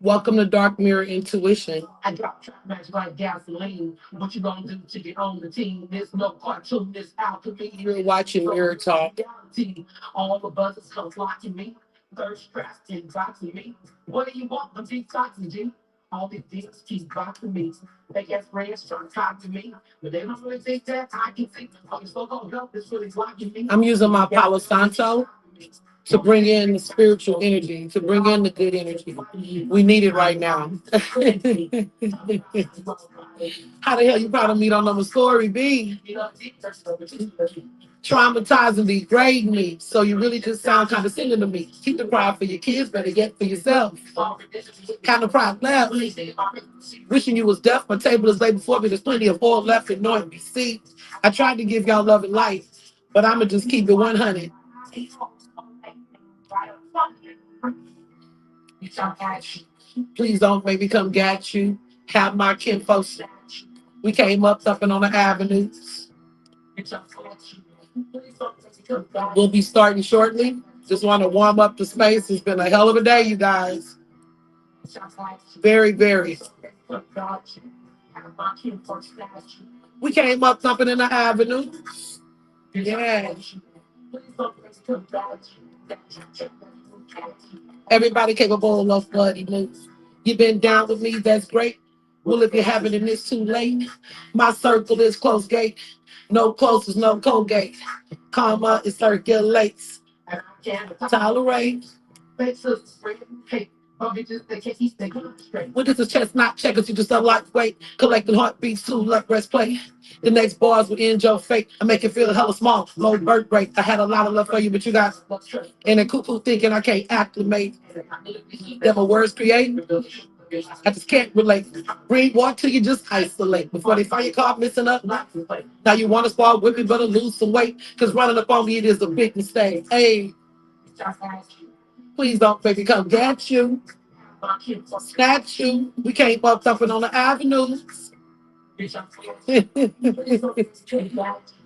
Welcome to Dark Mirror Intuition. I drop trap match like gasoline. What you gonna do to get on the team? There's no cartoon, this alchemy. You're watching Mirror Talk. All the buzzers come flocking me. Thirst traps and boxing me. What do you want? I'm detoxing G. All these demons keep boxing me. They get friends trying to talk to me. But they don't really think that I can think. Oh, you're so gonna help this really blocking me. I'm using my Palo Santo to bring in the spiritual energy, to bring in the good energy. We need it right now. How the hell you probably me don't know my story, B? Traumatizing, degrading me. So you really just sound condescending to me. Keep the pride for your kids, better get for yourself. Kind of pride left. Wishing you was deaf, my table is laid before me. There's plenty of oil left in North BC. I tried to give y'all love and light, but I'ma just keep it 100. Please don't make me come get you. Have my kinfolk. We came up and on the avenues. We'll be starting shortly. Just want to warm up the space. It's been a hell of a day, you guys. Very, very. We came up in the avenue. Yeah. Everybody capable of bloody moves. You've been down with me, that's great. Well, if you haven't and it's too late, my circle is close gate. No close is no Colgate. Karma is circulates. Tolerate. When this is chestnut checkers, you just unlock weight, collecting heartbeats to let rest play. The next bars will end your fate. I make it feel hella small, low birth rate. I had a lot of love for you, but you got and a cuckoo thinking I can't acclimate. That my words create. I just can't relate. Bring water till you just isolate. Before they find your car missing up. Now you want to spar with me, better lose some weight. Cause running up on me, it is a big mistake. Hey, please don't baby come get you. Snatch you. We came up thumping on the avenues.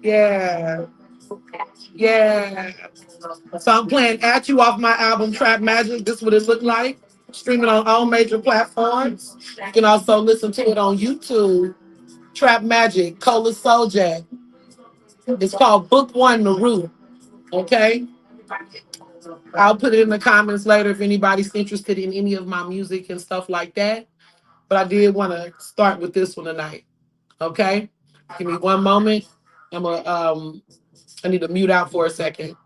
Yeah. Yeah. So I'm playing At You off my album Trap Magic. This is what it looked like. Streaming on all major platforms. You can also listen to it on YouTube. Trap Magic, Cola Soul Jack. It's called Book One, The Root. Okay? I'll put it in the comments later if anybody's interested in any of my music and stuff like that. But I did want to start with this one tonight. Okay? Give me one moment. I need to mute out for a second.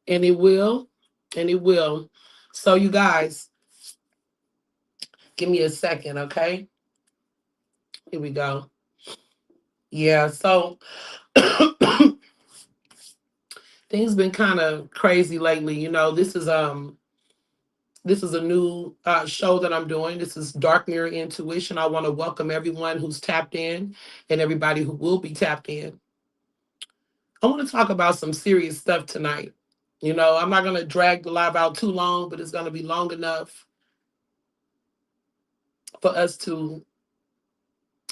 And it will. And it will. So you guys, give me a second, okay? Here we go. Yeah, so things been kind of crazy lately. You know, this is a new show that I'm doing. This is Dark Mirror Intuition. I want to welcome everyone who's tapped in and everybody who will be tapped in. I want to talk about some serious stuff tonight. You know, I'm not going to drag the live out too long, but it's going to be long enough for us to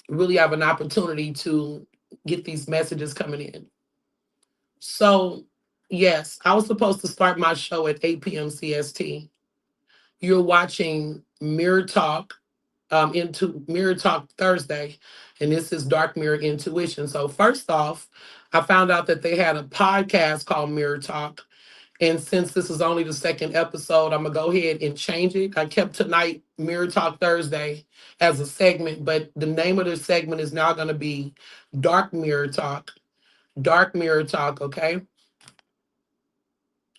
really have an opportunity to get these messages coming in. So, yes, I was supposed to start my show at 8 p.m. CST. You're watching Mirror Talk into Mirror Talk Thursday, and this is Dark Mirror Intuition. So first off, I found out that they had a podcast called Mirror Talk, and since this is only the second episode, I'm gonna go ahead and change it. I kept tonight Mirror Talk Thursday as a segment, but the name of the segment is now gonna be Dark Mirror Talk. Dark Mirror Talk, okay?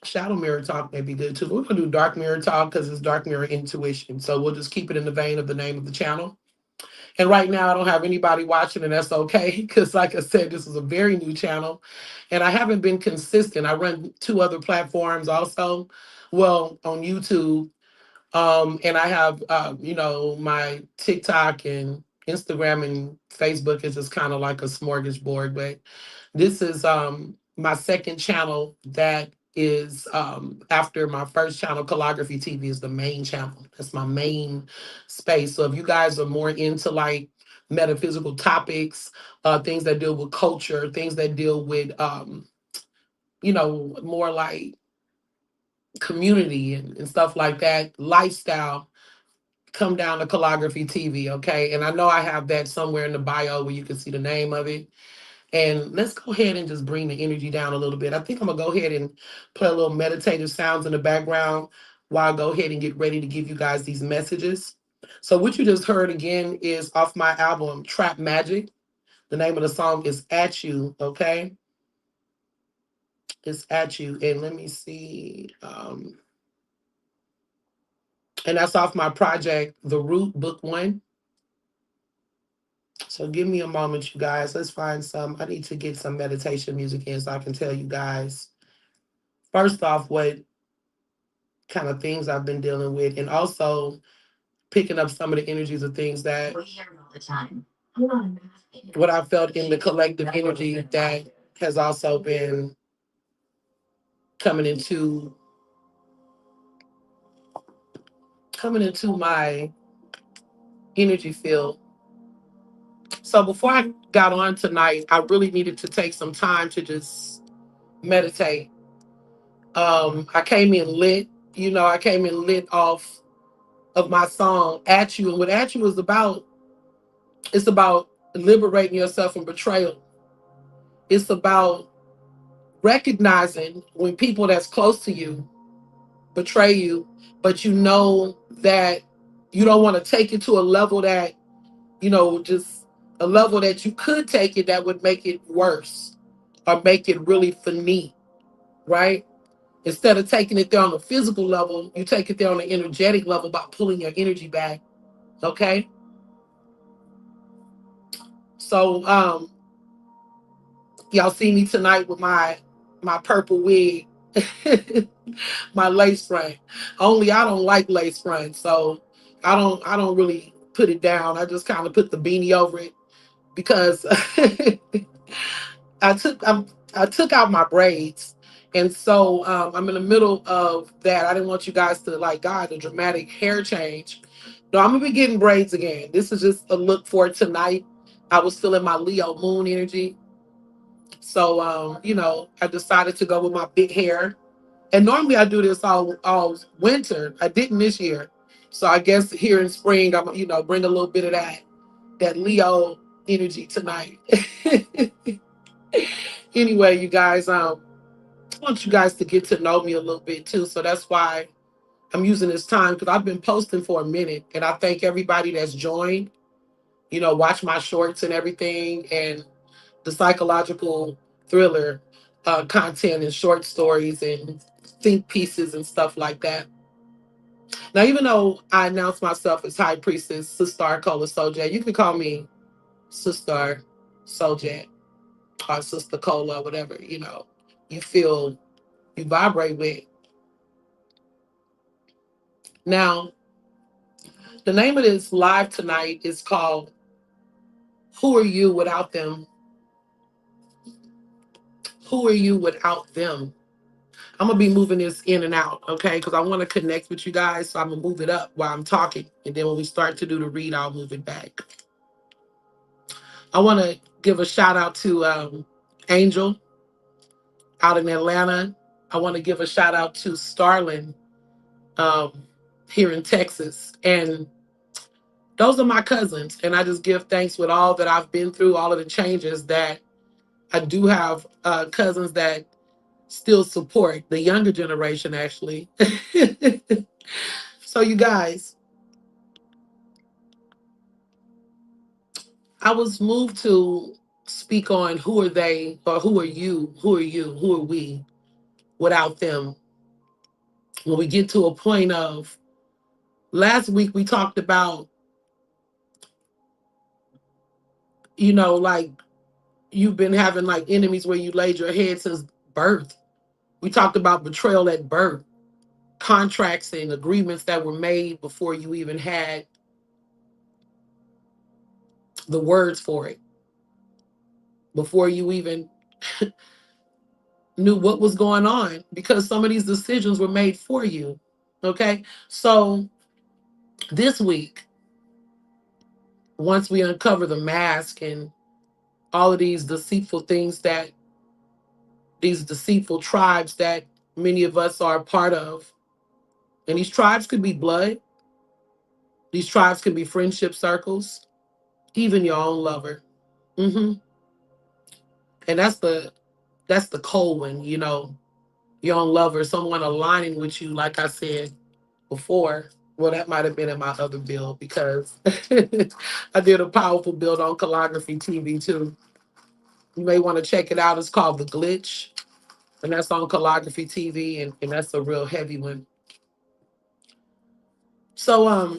Shadow Mirror Talk may be good too. We're gonna do Dark Mirror Talk because it's Dark Mirror Intuition. So we'll just keep it in the vein of the name of the channel. And right now, I don't have anybody watching, and that's okay. Because, like I said, this is a very new channel, and I haven't been consistent. I run two other platforms also, well, on YouTube, and I have, my TikTok and Instagram and Facebook is just kind of like a smorgasbord. But this is my second channel that is after my first channel, Calligraphy TV is the main channel. That's my main space. So if you guys are more into like metaphysical topics, things that deal with culture, things that deal with more like community and stuff like that, lifestyle, come down to Calligraphy TV, okay? And I know I have that somewhere in the bio where you can see the name of it. And let's go ahead and just bring the energy down a little bit. I think I'm gonna go ahead and play a little meditative sounds in the background while I go ahead and get ready to give you guys these messages. So what you just heard again is off my album Trap Magic. The name of the song is At You, okay? It's At You. And let me see. And that's off my project, The Root, Book One. So give me a moment, you guys. Let's find some. I need to get some meditation music in so I can tell you guys, first off, what kind of things I've been dealing with, and also picking up some of the energies of things that what I felt in the collective energy that has also been coming into my energy field. So before I got on tonight, I really needed to take some time to just meditate. I came in lit, I came in lit off of my song At You. And what At You is about, it's about liberating yourself from betrayal. It's about recognizing when people that's close to you betray you, but you know that you don't want to take it to a level that, just a level that you could take it that would make it worse or make it really finite, right? Instead of taking it there on the physical level, you take it there on the energetic level by pulling your energy back. Okay. So y'all see me tonight with my purple wig, my lace front. Only I don't like lace front, so I don't really put it down. I just kind of put the beanie over it because I took I'm, I took out my braids, and so I'm in the middle of that. I didn't want you guys to like God the dramatic hair change. No, I'm gonna be getting braids again. This is just a look for tonight. I was feeling my Leo moon energy, so I decided to go with my big hair. And normally I do this all winter. I didn't this year, so I guess here in spring I'm bring a little bit of that Leo energy tonight. Anyway, you guys, I want you guys to get to know me a little bit too. So that's why I'm using this time because I've been posting for a minute, and I thank everybody that's joined. Watch my shorts and everything, and the psychological thriller content and short stories and think pieces and stuff like that. Now, even though I announce myself as High Priestess Sister Cola Sojet, you can call me Sister Sojet or Sister Cola, whatever you feel you vibrate with. Now, the name of this live tonight is called Who Are You Without Them? Who are you without them? I'm gonna be moving this in and out, okay? Because I want to connect with you guys, so I'm gonna move it up while I'm talking, and then when we start to do the read, I'll move it back. I want to give a shout out to Angel out in Atlanta. I want to give a shout out to Starlin um, here in Texas, and those are my cousins. And I just give thanks with all that I've been through, all of the changes that I do have cousins that still support the younger generation, actually. So, you guys, I was moved to speak on who are they or who are you? Who are you? Who are we without them? When we get to a point of last week, we talked about like you've been having like enemies where you laid your head since birth. We talked about betrayal at birth, contracts and agreements that were made before you even had the words for it, before you even knew what was going on, because some of these decisions were made for you. Okay. So this week, once we uncover the mask and all of these deceitful things that these deceitful tribes that many of us are a part of, and these tribes could be blood, these tribes could be friendship circles, even your own lover. hmm And that's the cold one, your own lover, someone aligning with you, like I said before. Well, that might have been in my other build because I did a powerful build on calligraphy TV too. You may want to check it out. It's called The Glitch, and that's on calligraphy TV, and that's a real heavy one. So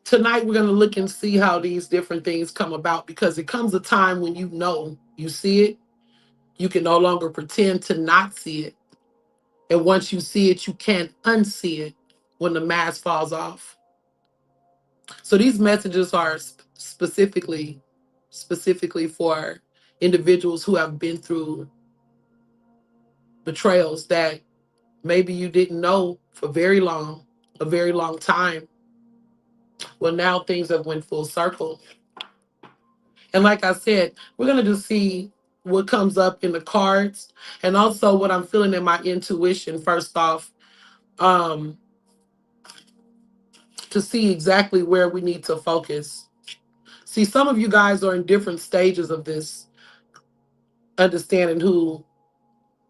tonight we're gonna look and see how these different things come about, because it comes a time when you see it, you can no longer pretend to not see it. And once you see it, you can't unsee it when the mask falls off. So these messages are specifically for individuals who have been through betrayals that maybe you didn't know for a very long time. Well, now things have went full circle. And like I said, we're gonna just see what comes up in the cards, and also what I'm feeling in my intuition first off, um, to see exactly where we need to focus. See, some of you guys are in different stages of this, understanding who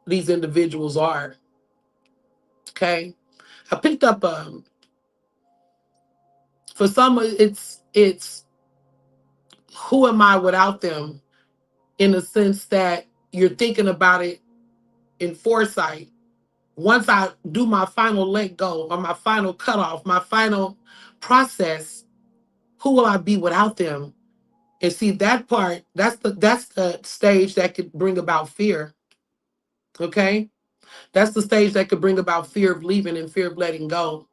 these individuals are. Okay. I picked up for some it's who am I without them, in the sense that you're thinking about it in foresight. Once I do my final let go, or my final cutoff, my final process, who will I be without them? And see, that part, that's the stage that could bring about fear. Okay. That's the stage that could bring about fear of leaving and fear of letting go.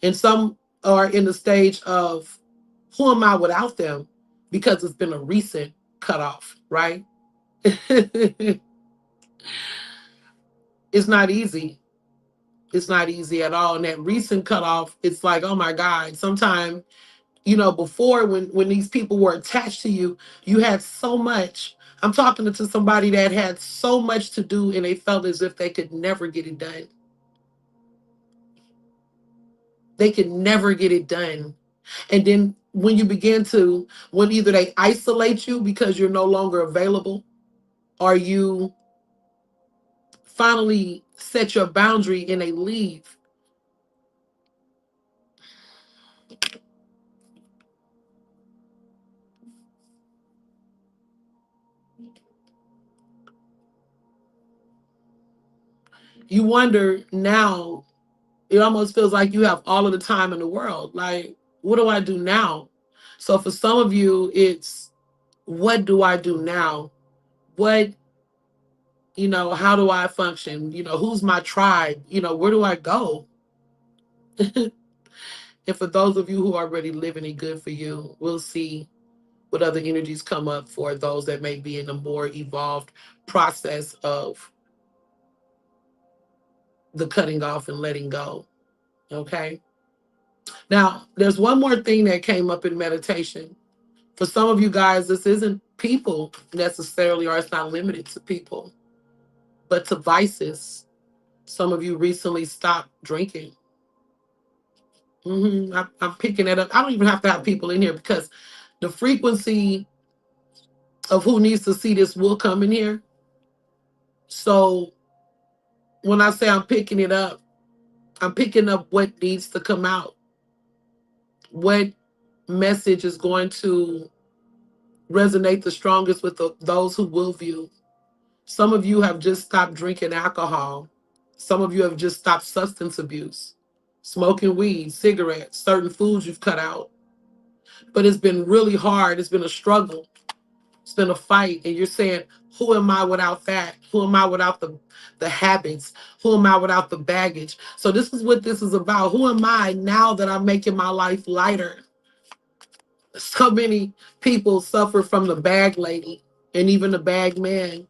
And some are in the stage of who am I without them, because it's been a recent cutoff, right? It's not easy. It's not easy at all. And that recent cutoff, it's like, oh my God, sometimes, before, when these people were attached to you, you had so much. I'm talking to somebody that had so much to do and they felt as if they could never get it done. They could never get it done. And then when either they isolate you because you're no longer available, or you finally set your boundary and they leave, you wonder now, it almost feels like you have all of the time in the world. Like, what do I do now? So for some of you, it's, what do I do now? What, how do I function? Who's my tribe? Where do I go? And for those of you who are already living it, good for you. We'll see what other energies come up for those that may be in a more evolved process of the cutting off and letting go. Okay. Now, there's one more thing that came up in meditation. For some of you guys, this isn't people necessarily, or it's not limited to people, but to vices. Some of you recently stopped drinking. I'm picking that up. I don't even have to have people in here, because the frequency of who needs to see this will come in here. So when I say I'm picking it up, I'm picking up what needs to come out. What message is going to resonate the strongest with those who will view. Some of you have just stopped drinking alcohol. Some of you have just stopped substance abuse, smoking weed, cigarettes, certain foods you've cut out. but it's been really hard. It's been a struggle. It's been a fight. And you're saying, who am I without that? Who am I without the habits? Who am I without the baggage? So this is what this is about. Who am I now that I'm making my life lighter? So many people suffer from the bag lady and even the bag man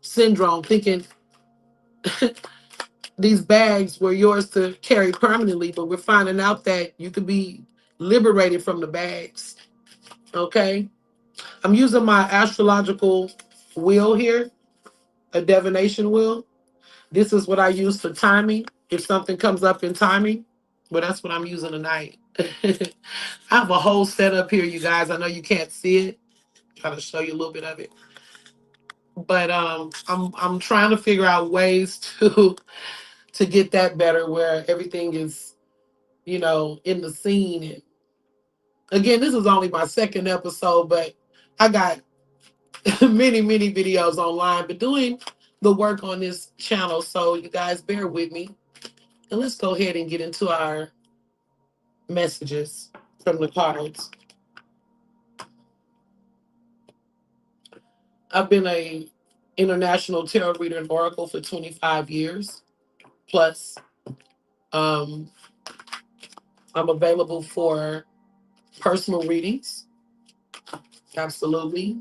syndrome, thinking these bags were yours to carry permanently, but we're finding out that you could be liberated from the bags. Okay. I'm using my astrological wheel here, a divination wheel. This is what I use for timing. If something comes up in timing, well, that's what I'm using tonight. I have a whole setup here, you guys. I know you can't see it. Try to show you a little bit of it. But I'm trying to figure out ways to get that better where everything is, in the scene. And again, this is only my second episode, but I got many, many videos online, but doing the work on this channel. So you guys bear with me. And let's go ahead and get into our messages from the cards. I've been a international tarot reader and oracle for 25 years plus. Um, I'm available for personal readings. Absolutely.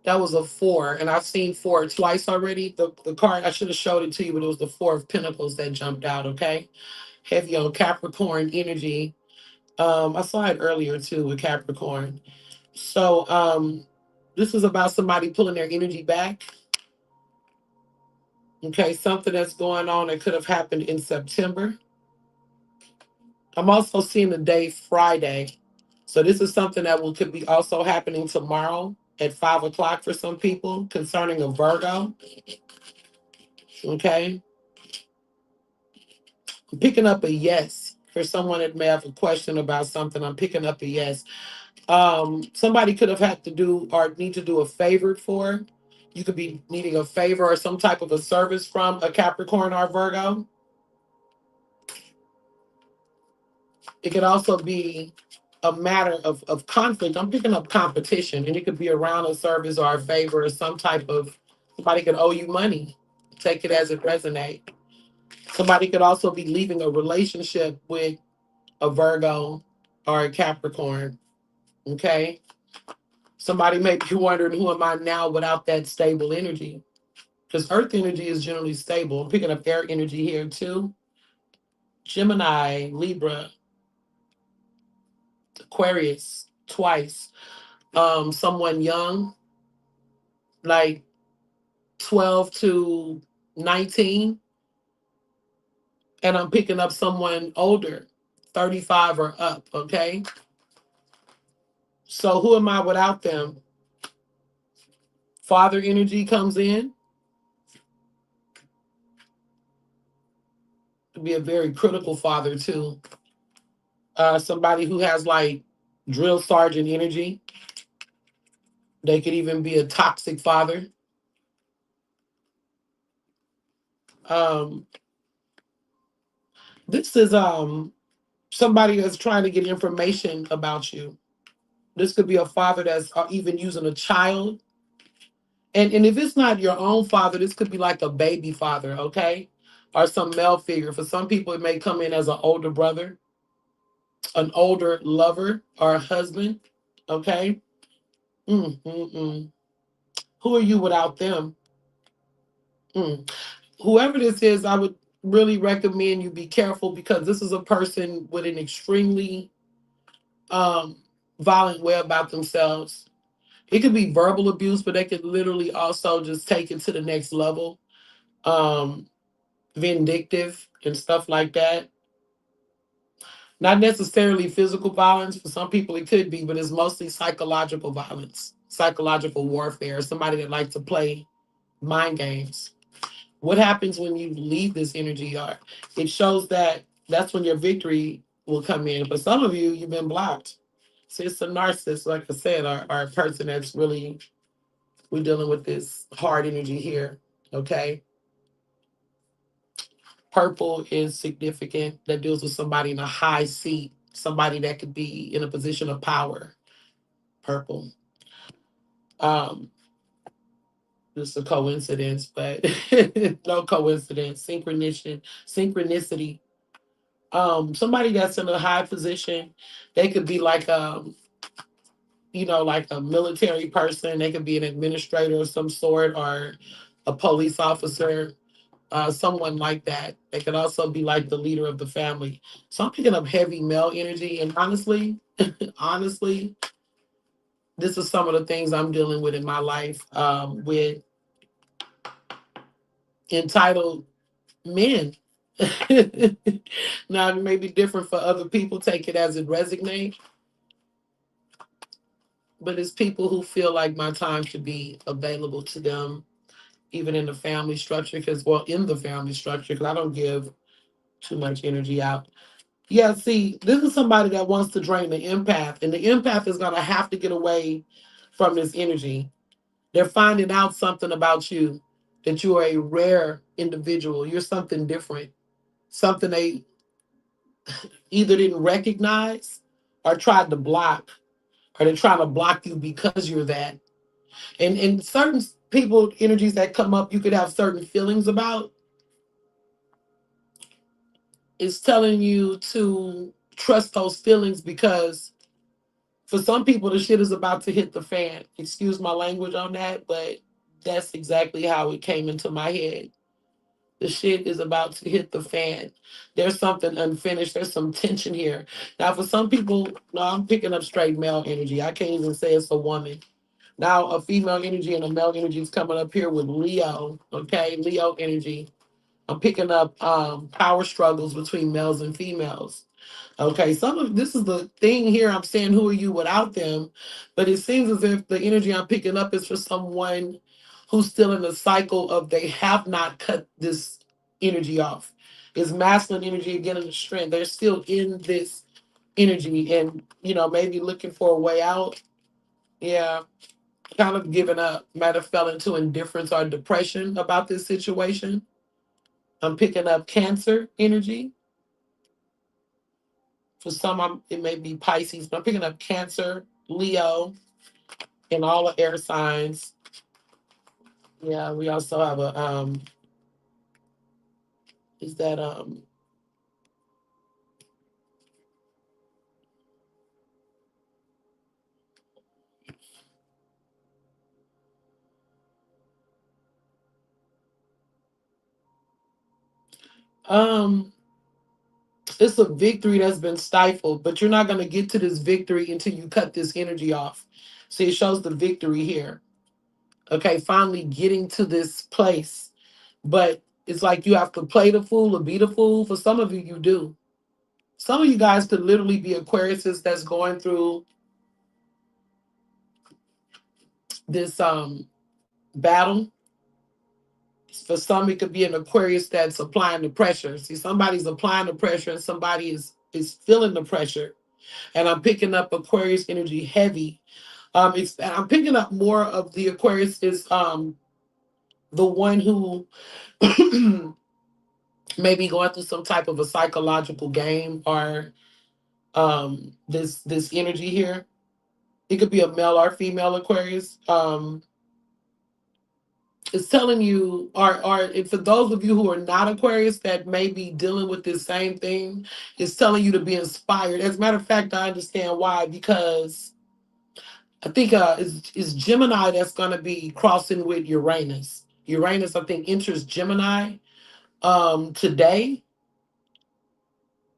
That was a 4, and I've seen 4 twice already. The card, I should have showed it to you, but it was the 4 of Pentacles that jumped out, okay? Heavy on Capricorn energy. I saw it earlier too with Capricorn. So this is about somebody pulling their energy back. Okay, something that's going on that could have happened in September. I'm also seeing the day Friday. So this is something that could be also happening tomorrow at 5 o'clock for some people concerning a Virgo. Okay. I'm picking up a yes for someone that may have a question about something. I'm picking up a yes. Somebody could have had to do or need to do a favor for. You could be needing a favor or some type of a service from a Capricorn or Virgo. It could also be a matter of conflict. I'm picking up competition, and it could be around a service or a favor or some type of, somebody could owe you money. Take it as it resonates. Somebody could also be leaving a relationship with a Virgo or a Capricorn. Okay. Somebody may be wondering, who am I now without that stable energy? Because earth energy is generally stable. I'm picking up air energy here too. Gemini, Libra, Aquarius, twice. Someone young, like 12 to 19. And I'm picking up someone older, 35 or up, okay? So who am I without them? Father energy comes in. Could be a very critical father too. Somebody who has like drill sergeant energy. They could even be a toxic father. Um, this is somebody that's trying to get information about you. This could be a father that's even using a child. And if it's not your own father, this could be like a baby father, okay? Or some male figure. For some people, it may come in as an older brother, an older lover or a husband, okay? Mm. Who are you without them? Mm. Whoever this is, I would really recommend you be careful, because this is a person with an extremely um, violent way about themselves. It could be verbal abuse, but they could literally also just take it to the next level. Um, Vindictive and stuff like that. Not necessarily physical violence. For some people, it could be, but it's mostly psychological violence, psychological warfare. Somebody that likes to play mind games. What happens when you leave this energy? It shows that that's when your victory will come in. But some of you, you've been blocked. So it's a narcissist, like I said, or a person that's really, we're dealing with this hard energy here. Okay. Purple is significant. That deals with somebody in a high seat. Somebody that could be in a position of power. Purple. Um, just a coincidence, but no coincidence. Synchronicity. Somebody that's in a high position, they could be like like a military person. They could be an administrator of some sort or a police officer, someone like that. They could also be like the leader of the family. So I'm picking up heavy male energy. And honestly, honestly, this is some of the things I'm dealing with in my life with entitled men. Now, it may be different for other people, take it as it resonates, but it's people who feel like my time should be available to them, even in the family structure, in the family structure, because I don't give too much energy out. Yeah, see, this is somebody that wants to drain the empath, and the empath is going to have to get away from this energy. They're finding out something about you, that you are a rare individual. You're something different, something they either didn't recognize or tried to block, or they're trying to block you because you're that. And certain people, energies that come up, you could have certain feelings about. It's telling you to trust those feelings because for some people, the shit is about to hit the fan. Excuse my language on that, but that's exactly how it came into my head. The shit is about to hit the fan. There's something unfinished. There's some tension here. Now, for some people, no, I'm picking up straight male energy. I can't even say it's a woman. Now, a female energy and a male energy is coming up here with Leo. Okay, Leo energy. I'm picking up power struggles between males and females. Okay, some of this is the thing here. I'm saying, who are you without them? But it seems as if the energy I'm picking up is for someone who's still in the cycle of they have not cut this energy off. It's masculine energy again in the strength. They're still in this energy and, maybe looking for a way out. Yeah, kind of giving up. Might have fell into indifference or depression about this situation. I'm picking up Cancer energy. For some, it may be Pisces, but I'm picking up Cancer, Leo, and all the air signs. Yeah, we also have a is that um it's a victory that's been stifled, but you're not going to get to this victory until you cut this energy off. See, it shows the victory here. Okay, finally getting to this place, but it's like you have to play the fool or be the fool. For some of you, you do. Some of you guys could literally be Aquariuses that's going through this battle. For some, it could be an Aquarius that's applying the pressure. See, somebody's applying the pressure and somebody is feeling the pressure. And I'm picking up Aquarius energy heavy. I'm picking up more of the Aquarius is the one who may be going through some type of a psychological game or this energy here. It could be a male or female Aquarius. It's telling you, or for those of you who are not Aquarius that may be dealing with this same thing, it's telling you to be inspired. As a matter of fact, I understand why, because I think it's Gemini that's going to be crossing with Uranus. Uranus, I think, enters Gemini today.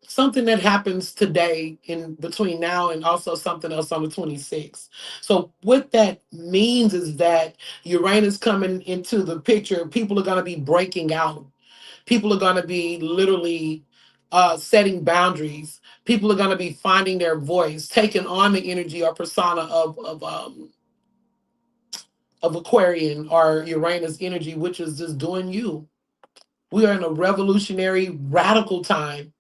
Something that happens today in between now and also something else on the 26th. So what that means is that Uranus coming into the picture, people are going to be breaking out. People are going to be literally setting boundaries. People are going to be finding their voice, taking on the energy or persona of Aquarian or Uranus energy, which is just doing you. We are in a revolutionary, radical time.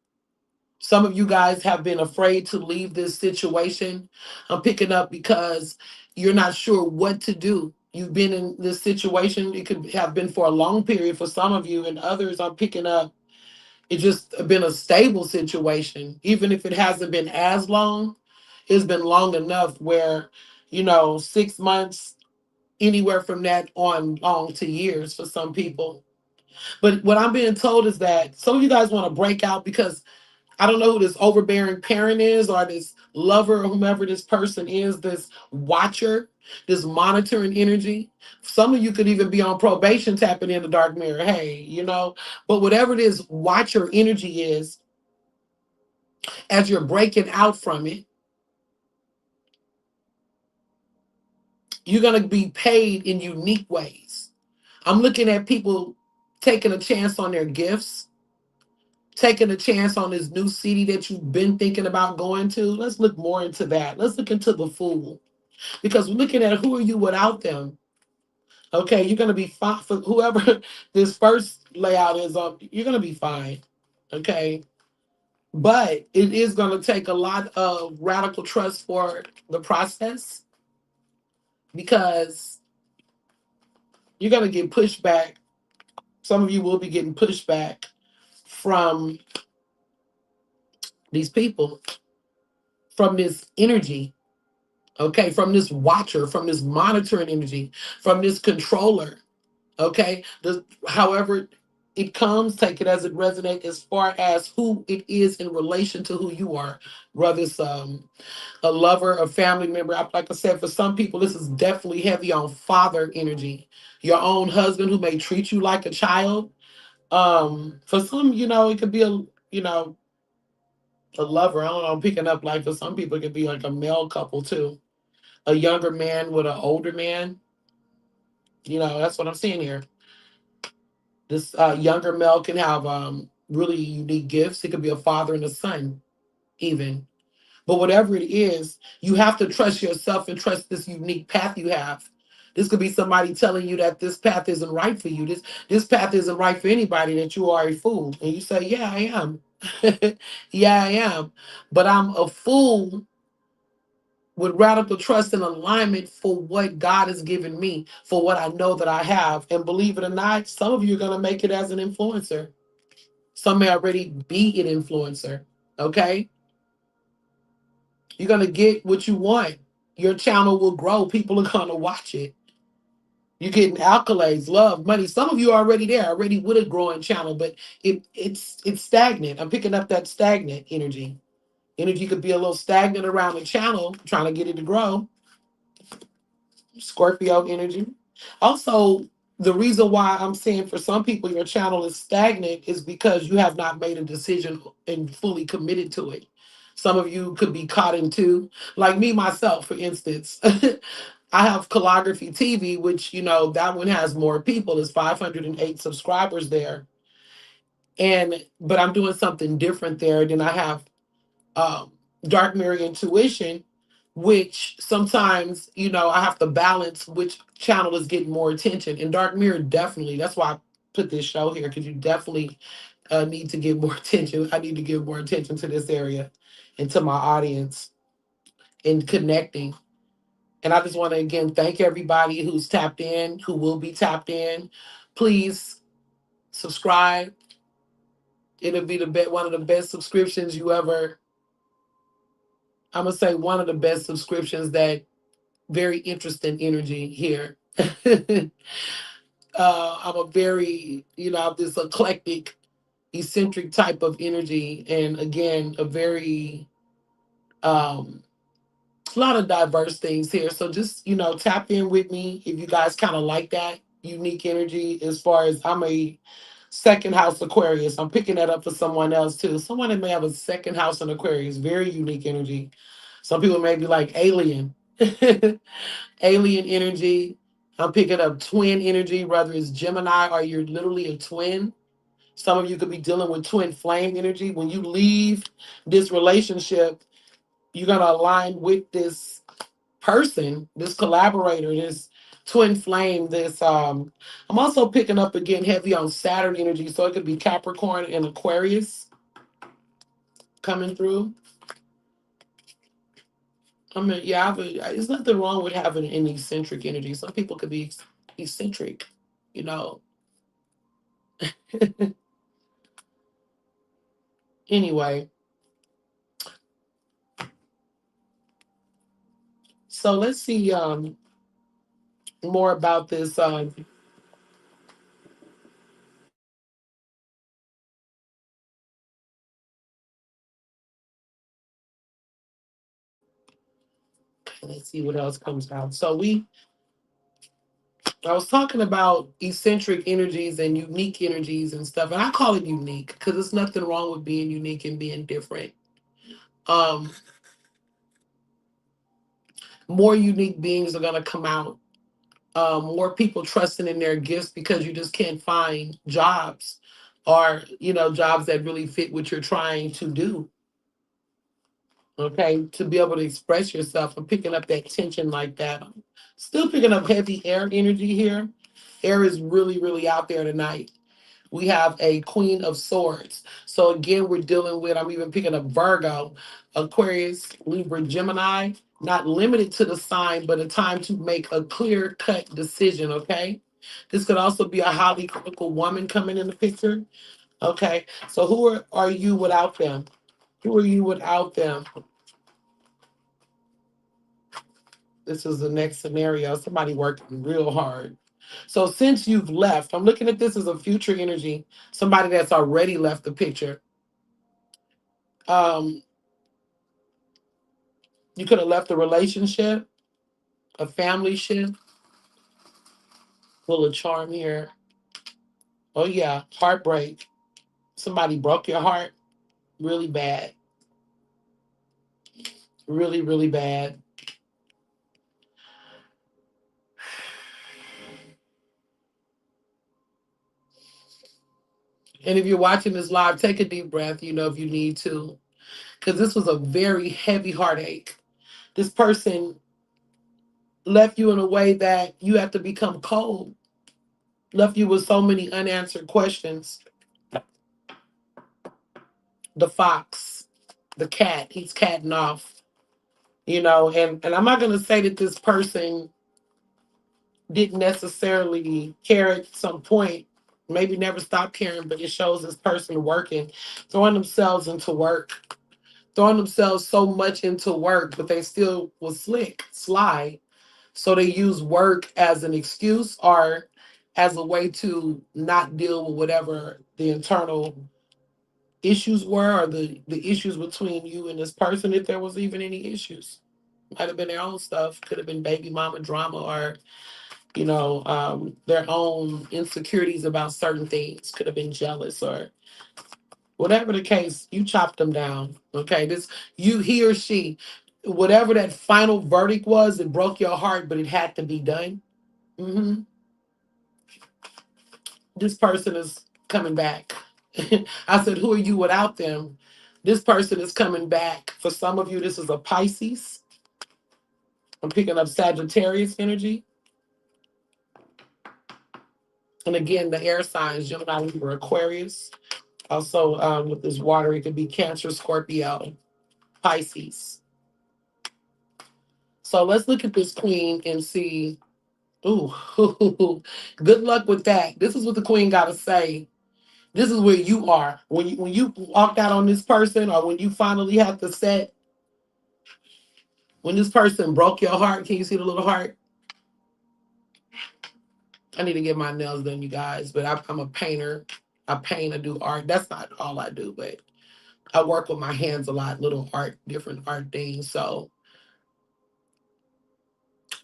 Some of you guys have been afraid to leave this situation. I'm picking up because you're not sure what to do. You've been in this situation. It could have been for a long period for some of you, and others I'm picking up. It's just been a stable situation, even if it hasn't been as long. It's been long enough where, 6 months, anywhere from that on long to years for some people. But what I'm being told is that some of you guys want to break out because I don't know who this overbearing parent is or this lover or whomever this person is, this watcher, this monitoring energy. Some of you could even be on probation tapping in the dark mirror. Hey, but whatever this watcher energy is, as you're breaking out from it, you're going to be paid in unique ways. I'm looking at people taking a chance on their gifts, taking a chance on this new city that you've been thinking about going to. Let's look more into that. Let's look into the Fool, because we're looking at who are you without them. Okay, you're going to be fine for whoever this first layout is on. You're going to be fine. Okay, but it is going to take a lot of radical trust for the process, because you're going to get pushback. Some of you will be getting pushback from these people, from this energy, okay, from this watcher, from this monitoring energy, from this controller, okay. However it comes, take it as it resonates, as far as who it is in relation to who you are, whether it's a lover, a family member. Like I said, for some people, this is definitely heavy on father energy. Your own husband who may treat you like a child. For some, it could be a lover. I don't know, I'm picking up like for some people, it could be like a male couple too. A younger man with an older man. That's what I'm seeing here. This younger male can have really unique gifts. It could be a father and a son, even. But whatever it is, you have to trust yourself and trust this unique path you have. This could be somebody telling you that this path isn't right for you. This path isn't right for anybody, that you are a fool. And you say, yeah, I am. Yeah, I am. But I'm a fool with radical trust and alignment for what God has given me, for what I know that I have. And believe it or not, some of you are going to make it as an influencer. Some may already be an influencer. Okay? You're going to get what you want. Your channel will grow. People are going to watch it. You're getting accolades, love, money. Some of you are already there, already with a growing channel, but it's stagnant. I'm picking up that stagnant energy. Energy could be a little stagnant around the channel, trying to get it to grow. Scorpio energy. Also, the reason why I'm saying for some people your channel is stagnant is because you have not made a decision and fully committed to it. Some of you could be caught into, like me myself, for instance. I have Calligraphy TV, which, that one has more people. It's 508 subscribers there. But I'm doing something different there. Then I have um, dark mirror intuition, which sometimes, I have to balance which channel is getting more attention. And dark mirror, definitely, that's why I put this show here, because you definitely need to give more attention. I need to give more attention to this area and to my audience and connecting. And I just want to again thank everybody who's tapped in, who will be tapped in. Please subscribe. It'll be one of the best subscriptions you ever. I'm gonna say one of the best subscriptions, that very interesting energy here. I'm a very, this eclectic, eccentric type of energy. And again, a very, a lot of diverse things here. So just, tap in with me if you guys kind of like that unique energy. As far as I'm a second house Aquarius, I'm picking that up for someone else too. Someone that may have a second house in Aquarius, very unique energy. Some people may be like alien. Alien energy. I'm picking up twin energy, whether it's Gemini or you're literally a twin. Some of you could be dealing with twin flame energy. When you leave this relationship, you're going to align with this person, this collaborator, this twin flame, I'm also picking up again heavy on Saturn energy. So it could be Capricorn and Aquarius coming through. I mean, yeah, there's nothing wrong with having an eccentric energy. Some people could be eccentric, you know. Anyway, so let's see more about this. Let's see what else comes out. I was talking about eccentric energies and unique energies and stuff, and I call it unique because there's nothing wrong with being unique and being different. Um, More unique beings are gonna come out. More people trusting in their gifts because you just can't find jobs, or jobs that really fit what you're trying to do. Okay, to be able to express yourself and picking up that tension like that. Still picking up heavy air energy here. Air is really, really out there tonight. We have a Queen of Swords. So again, we're dealing with, I'm even picking up Virgo, Aquarius, Libra, Gemini, not limited to the sign, but a time to make a clear cut decision, okay? This could also be a highly critical woman coming in the picture, okay? So who are you without them? Who are you without them? This is the next scenario. Somebody working real hard. So since you've left, I'm looking at this as a future energy, somebody that's already left the picture. Um, you could have left a relationship, a family ship, full of charm here. Oh yeah, heartbreak. Somebody broke your heart really bad. Really, really bad. And if you're watching this live, take a deep breath, if you need to. Because this was a very heavy heartache. This person left you in a way that you have to become cold, left you with so many unanswered questions. The fox, the cat, he's catting off, and I'm not going to say that this person didn't necessarily care at some point, maybe never stopped caring, but it shows this person working, throwing themselves into work, throwing themselves so much into work, but they still was sly. So they use work as an excuse or as a way to not deal with whatever the internal issues were, or the issues between you and this person, if there was even any issues. Might have been their own stuff, could have been baby mama drama, or their own insecurities about certain things, could have been jealous, or whatever the case. You chopped them down. Okay, he or she, whatever that final verdict was, it broke your heart, but it had to be done. hmm this person is coming back. I said, who are you without them? This person is coming back. For some of you, this is a Pisces. I'm picking up Sagittarius energy. And again, the air signs, Gemini, Libra, Aquarius. Also, with this water, it could be Cancer, Scorpio, Pisces. So let's look at this queen and see. Ooh, good luck with that. This is what the queen got to say. This is where you are when you walked out on this person, or when you finally have to set, when this person broke your heart. Can you see the little heart? I need to get my nails done, you guys, but I'm a painter. I paint, I do art. That's not all I do, but I work with my hands a lot, little art, different art things. So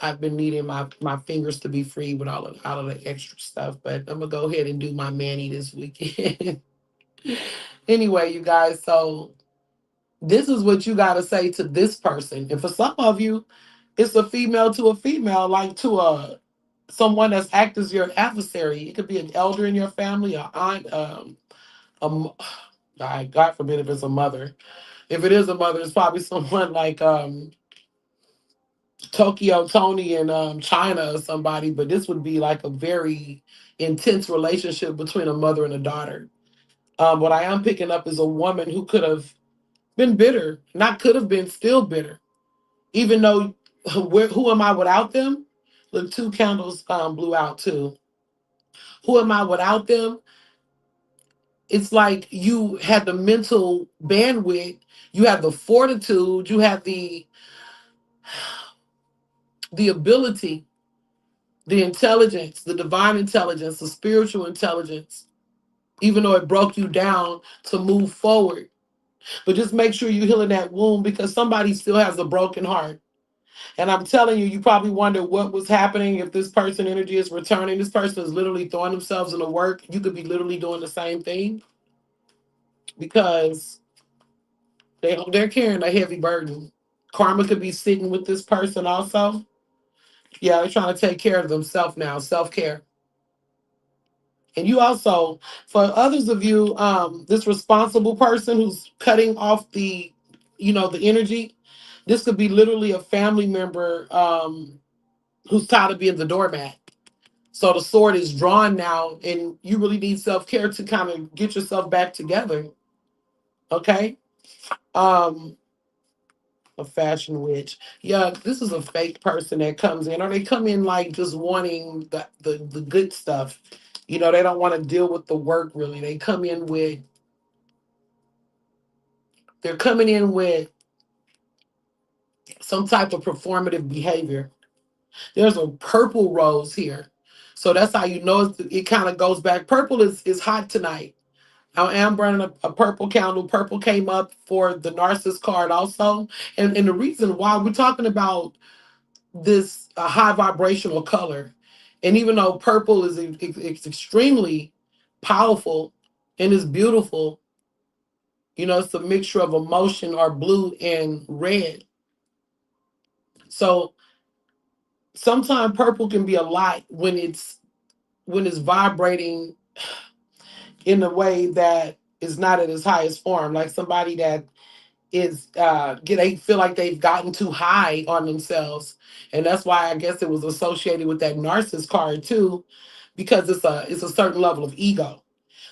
I've been needing my fingers to be free with all of the extra stuff. But I'm gonna go ahead and do my mani this weekend. Anyway, you guys, so this is what you got to say to this person. And for some of you, it's a female to a female, like to a someone that's act as your adversary. It could be an elder in your family, a aunt, um, God forbid if it's a mother. If it is a mother, it's probably someone like Tokyo Tony in China or somebody. But this would be like a very intense relationship between a mother and a daughter. What I am picking up is a woman who could have been bitter, not could have been, still bitter, even though who am I without them? Look, two candles blew out too. Who am I without them? it's like you had the mental bandwidth, you have the fortitude, you have the ability, the intelligence, the divine intelligence, the spiritual intelligence, even though it broke you down to move forward. But just make sure you're healing that wound because somebody still has a broken heart. And I'm telling you, you probably wonder what was happening if this person energy is returning. This person is literally throwing themselves into work. You could be literally doing the same thing because they're carrying a heavy burden. Karma could be sitting with this person also. Yeah, they're trying to take care of themselves now, self-care. And you also, for others of you, this responsible person who's cutting off the energy, this could be literally a family member who's tired of being the doormat. So the sword is drawn now, and you really need self care to kind of get yourself back together. Okay. Um, a fashion witch. Yeah, this is a fake person that comes in, or they come in like just wanting the good stuff. They don't want to deal with the work really. They're coming in with some type of performative behavior. There's a purple rose here. So that's how you know it kind of goes back. Purple is hot tonight. I am burning a purple candle. Purple came up for the narcissist card also. And the reason why we're talking about this high vibrational color. And even though purple is it's extremely powerful and is beautiful, it's a mixture of emotion or blue and red. So sometimes purple can be a lot when it's vibrating in a way that is not at its highest form, like somebody that is they feel like they've gotten too high on themselves, and that's why I guess it was associated with that narcissist card too, because it's a certain level of ego.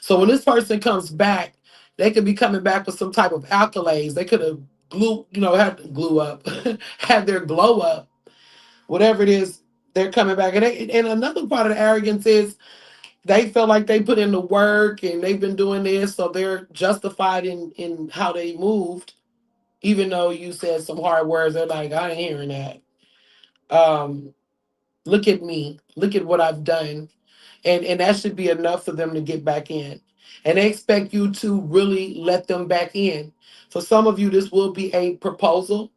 So when this person comes back, they could be coming back with some type of accolades. They could have had to glue up, had their glow up, whatever it is. They're coming back, and another part of the arrogance is they feel like they put in the work and they've been doing this, so they're justified in how they moved, even though you said some hard words. They're like, I ain't hearing that. Um, Look at me. Look at what I've done. And that should be enough for them to get back in. And they expect you to really let them back in. For some of you, this will be a proposal.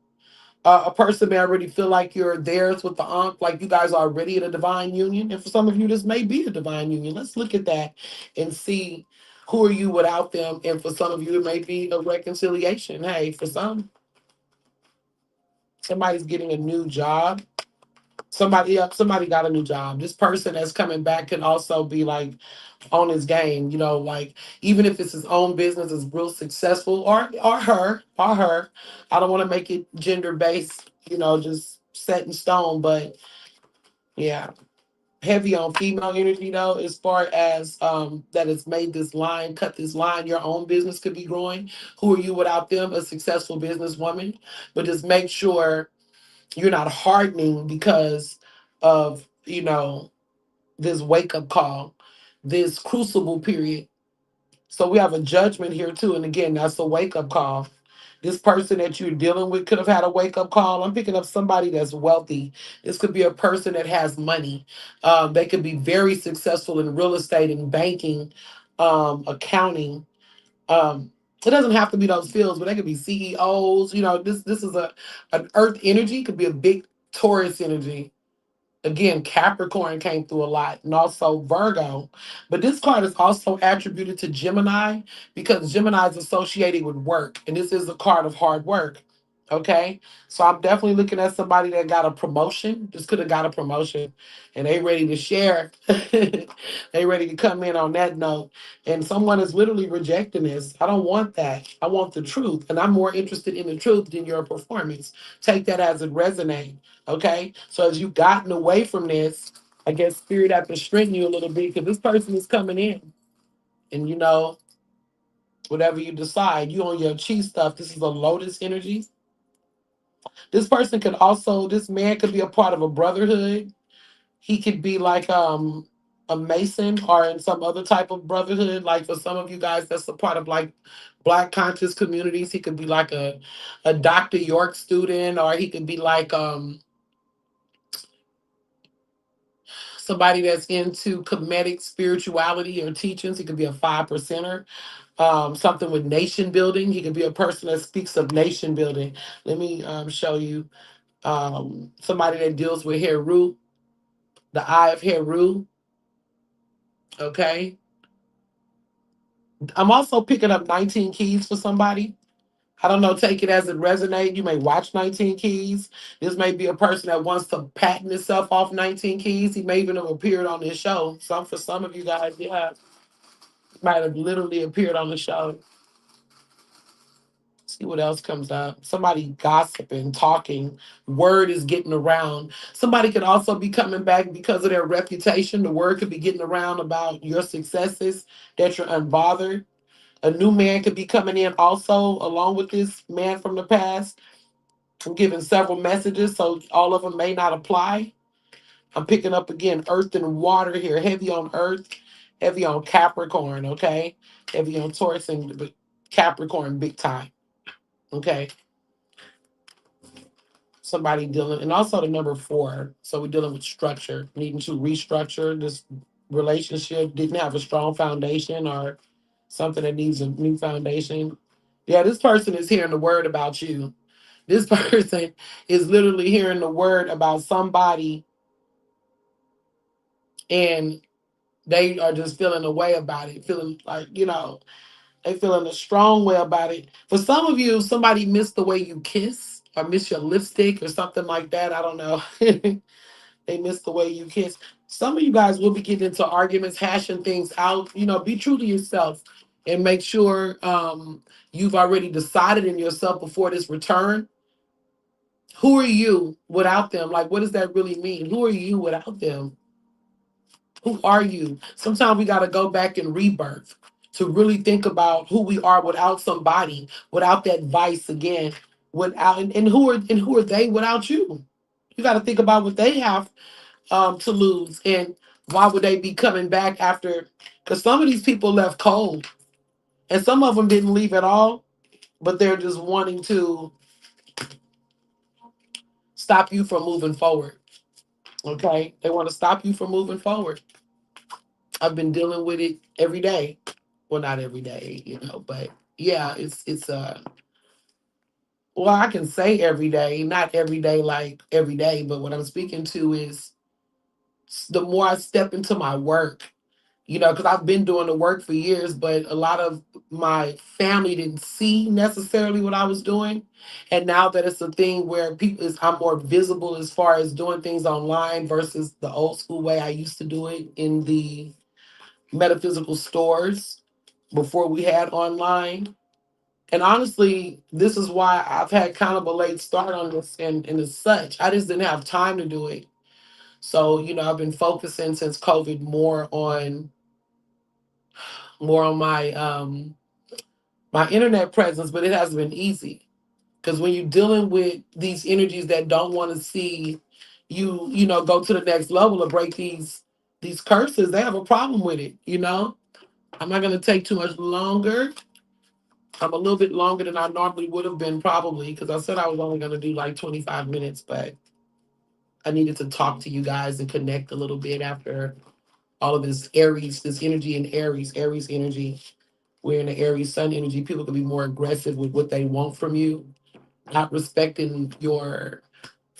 A person may already feel like you're theirs with the ankh, like you guys are already in a divine union. And for some of you, this may be a divine union. Let's look at that and see who are you without them. And for some of you, it may be a reconciliation. Hey, for somebody's getting a new job. Somebody got a new job. This person that's coming back can also be like on his game, like even if it's his own business is real successful, or her. I don't want to make it gender based, just set in stone, but yeah. Heavy on female energy though, as far as that it's made this line, cut this line, your own business could be growing. Who are you without them? A successful businesswoman. But just make sure you're not hardening because of this wake up call, this crucible period. So we have a judgment here too, and again, that's a wake up call. This person that you're dealing with could have had a wake up call. I'm picking up somebody that's wealthy. This could be a person that has money. They could be very successful in real estate and banking, accounting. It doesn't have to be those fields, but they could be CEOs. This is an Earth energy. Could be a big Taurus energy. Again, Capricorn came through a lot, and also Virgo. But this card is also attributed to Gemini because Gemini is associated with work, and this is a card of hard work. Okay, so I'm definitely looking at somebody that got a promotion. Just could have got a promotion, and they ready to share. They ready to come in on that note. And someone is literally rejecting this. I don't want that. I want the truth, and I'm more interested in the truth than your performance. Take that as it resonates. Okay, so as you've gotten away from this, I guess spirit have to strengthen you a little bit because this person is coming in, and whatever you decide, you on your chi stuff. This is a lotus energy. This man could be a part of a brotherhood. He could be like a Mason or in some other type of brotherhood. Like for some of you guys, that's a part of like Black conscious communities. He could be like a Dr. York student, or he could be like somebody that's into comedic spirituality or teachings. He could be a 5%er. Something with nation building. He could be a person that speaks of nation building. Let me show you somebody that deals with Heru, the eye of Heru. Okay. I'm also picking up 19 keys for somebody. I don't know, take it as it resonates. You may watch 19 keys. This may be a person that wants to patent himself off 19 keys. He may even have appeared on this show. Some for some of you guys, yeah, might have literally appeared on the show. See what else comes up. Somebody gossiping, talking. Word is getting around. Somebody could also be coming back because of their reputation. The word could be getting around about your successes, that you're unbothered. A new man could be coming in also, along with this man from the past. I'm giving several messages, so all of them may not apply. I'm picking up again earth and water here, heavy on earth, heavy on Capricorn, okay? Heavy on Taurus and Capricorn, big time, okay? Somebody dealing, and also the number 4. So we're dealing with structure, needing to restructure this relationship, didn't have a strong foundation or something that needs a new foundation. Yeah, this person is hearing the word about you. This person is literally hearing the word about somebody and they are just feeling a way about it, feeling like, they feeling a strong way about it. For some of you, somebody missed the way you kiss or missed your lipstick or something like that. I don't know. They missed the way you kiss. Some of you guys will be getting into arguments, hashing things out. Be true to yourself and make sure you've already decided in yourself before this return. Who are you without them? Like, what does that really mean? Who are you without them? Who are you? Sometimes we got to go back and rebirth to really think about who we are without somebody, without that vice again, without and who are they without you? You got to think about what they have to lose and why would they be coming back after? Because some of these people left cold, and some of them didn't leave at all, but they're just wanting to stop you from moving forward. Okay, they want to stop you from moving forward. I've been dealing with it every day. Well, not every day, but yeah, it's well, I can say every day, not every day like every day, but what I'm speaking to is the more I step into my work, because I've been doing the work for years, but a lot of my family didn't see necessarily what I was doing. And now that it's a thing where I'm more visible as far as doing things online versus the old school way I used to do it in the metaphysical stores before we had online. And honestly, this is why I've had kind of a late start on this and as such. I just didn't have time to do it. So, I've been focusing since COVID more on my internet presence, but it hasn't been easy. Because when you're dealing with these energies that don't want to see you go to the next level or break these curses, they have a problem with it. I'm not gonna take too much longer. I'm a little bit longer than I normally would have been probably because I said I was only gonna do like 25 minutes, but I needed to talk to you guys and connect a little bit after all of this Aries, this energy in Aries energy. We're in the Aries sun energy. People can be more aggressive with what they want from you, not respecting your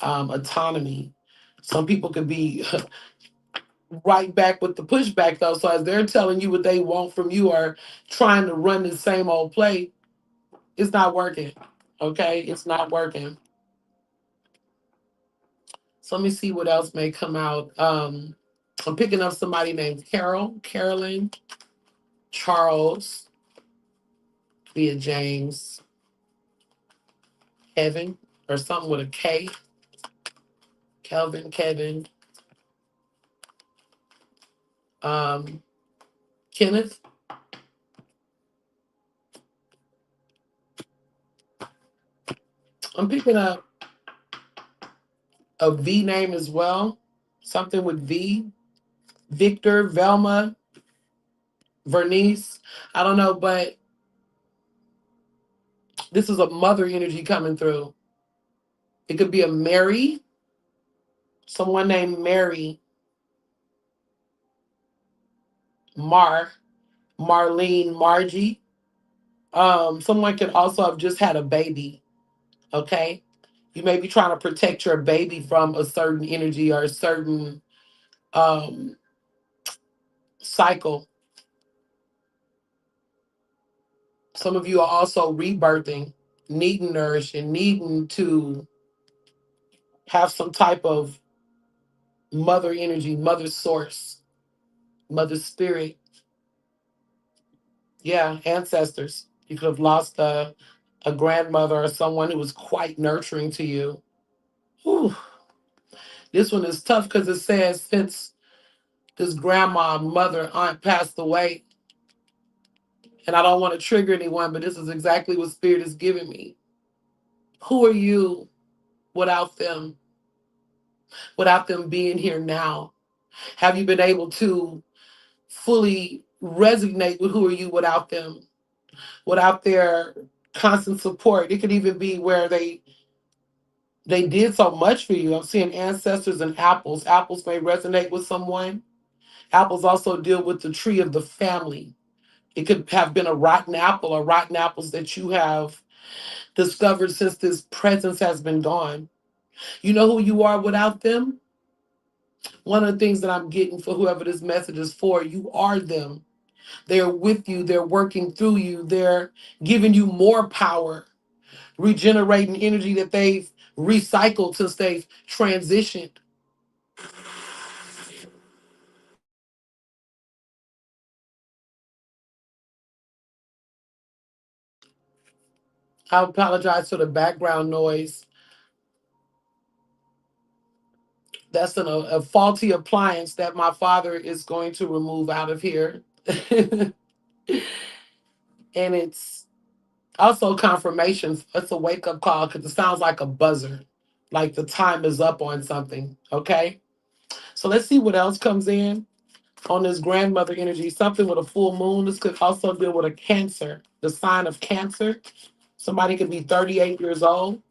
autonomy. Some people could be right back with the pushback though. So as they're telling you what they want from you or trying to run the same old play, it's not working. Okay, it's not working. So let me see what else may come out. I'm picking up somebody named Carol, Carolyn, Charles, via James, Kevin, or something with a K. Kelvin, Kevin, um, Kenneth. I'm picking up a V name as well. Something with V. Victor, Velma, Vernice. I don't know, but this is a mother energy coming through. It could be a Mary, someone named Mary, Mar, Marlene, Margie. Someone could also have just had a baby. Okay. You may be trying to protect your baby from a certain energy or a certain um, cycle. Some of you are also rebirthing, needing nourishing, needing to have some type of mother energy, mother source, mother spirit. Yeah, ancestors. You could have lost a grandmother or someone who was quite nurturing to you. Whew. This one is tough because it says since this grandma, mother, aunt passed away, and I don't want to trigger anyone, but this is exactly what Spirit is giving me. Who are you without them? Without them being here now? Have you been able to fully resonate with who are you without them? Without their constant support? It could even be where they did so much for you. I'm seeing ancestors and apples. Apples may resonate with someone. Apples also deal with the tree of the family. It could have been a rotten apple or rotten apples that you have discovered since this presence has been gone. You know who you are without them? One of the things that I'm getting for whoever this message is for, you are them. They're with you, they're working through you, they're giving you more power, regenerating energy that they've recycled since they've transitioned. I apologize for the background noise. That's a faulty appliance that my father is going to remove out of here. And it's also confirmation. It's a wake up call because it sounds like a buzzer, like the time is up on something. Okay. So let's see what else comes in on this grandmother energy. Something with a full moon. This could also deal with a Cancer, the sign of Cancer. Somebody could be 38 years old.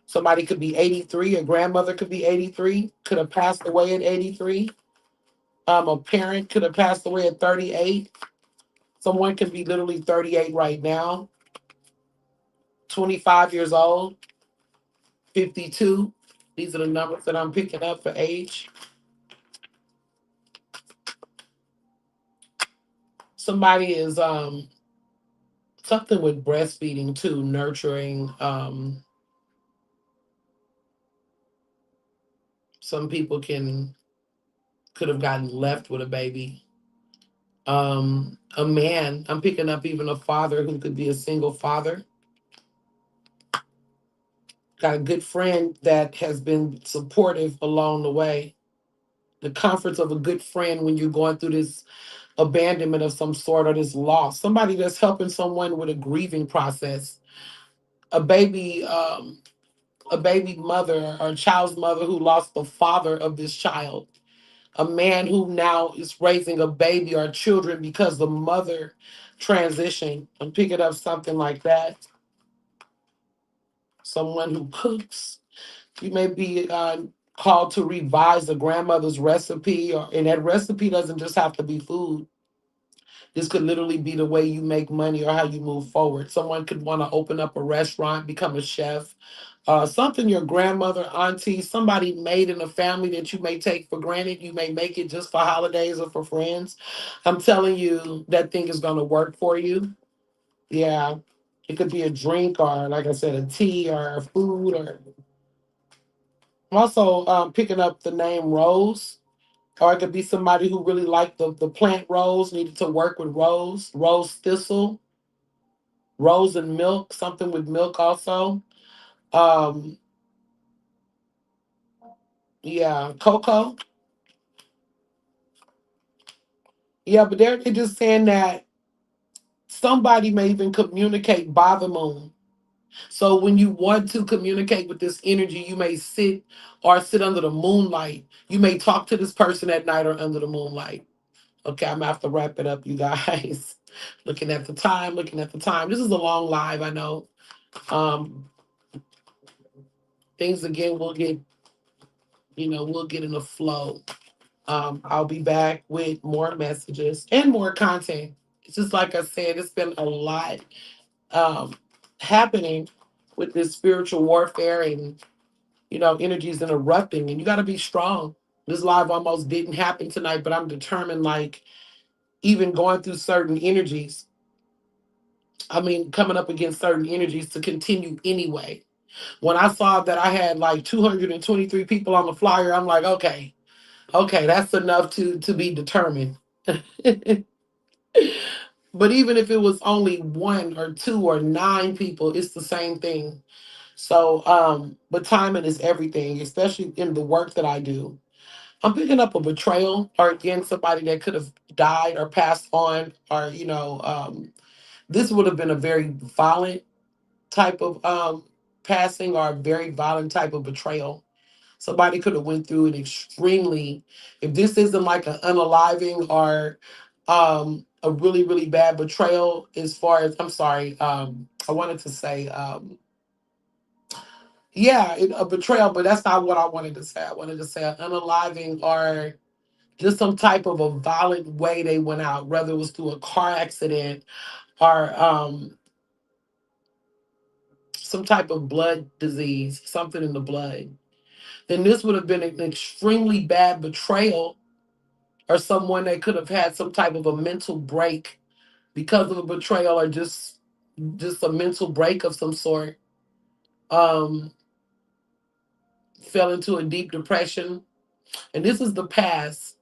Somebody could be 83. A grandmother could be 83, could have passed away at 83. A parent could have passed away at 38. Someone could be literally 38 right now, 25 years old, 52. These are the numbers that I'm picking up for age. Somebody is something with breastfeeding too, nurturing. Some people could have gotten left with a baby. A man, I'm picking up even a father who could be a single father. Got a good friend that has been supportive along the way. The comforts of a good friend when you're going through this abandonment of some sort or this loss. Somebody that's helping someone with a grieving process. A baby, a baby mother or a child's mother who lost the father of this child. A man who now is raising a baby or children because the mother transitioned. I'm picking up something like that. Someone who cooks. You may be called to revise the grandmother's recipe, and that recipe doesn't just have to be food. This could literally be the way you make money or how you move forward. Someone could want to open up a restaurant, become a chef, something your grandmother, auntie, somebody made in a family that you may take for granted. You may make it just for holidays or for friends. I'm telling you, that thing is going to work for you. Yeah. It could be a drink or, like I said, a tea or a food. Or I'm also picking up the name Rose. Or it could be somebody who really liked the plant rose, needed to work with rose thistle, rose and milk, something with milk also. Um, yeah, cocoa. Yeah, but they're just saying that somebody may even communicate by the moon. So when you want to communicate with this energy, you may sit under the moonlight. You may talk to this person at night or under the moonlight. Okay, I'm gonna have to wrap it up, you guys. Looking at the time. This is a long live, I know. Um, things again we'll get in the flow. I'll be back with more messages and more content. It's just like I said, it's been a lot um happening with this spiritual warfare, and energies interrupting, and you got to be strong. This live almost didn't happen tonight, but I'm determined, like, even going through certain energies, I mean, coming up against certain energies, to continue anyway. When I saw that I had like 223 people on the flyer, I'm like, okay, that's enough to be determined. But even if it was only one or two or nine people, it's the same thing. So, but timing is everything, especially in the work that I do. I'm picking up a betrayal, or again, somebody that could have died or passed on, or this would have been a very violent type of passing, or a very violent type of betrayal. Somebody could have went through an extremely, if this isn't like an unaliving or a really really bad betrayal, as far as, I'm sorry, I wanted to say, yeah, a betrayal, but that's not what I wanted to say. I wanted to say an unaliving, or just some type of a violent way they went out, whether it was through a car accident or some type of blood disease, something in the blood. Then this would have been an extremely bad betrayal, or someone that could have had some type of a mental break because of a betrayal, or just a mental break of some sort. Um, Fell into a deep depression, and this is the past.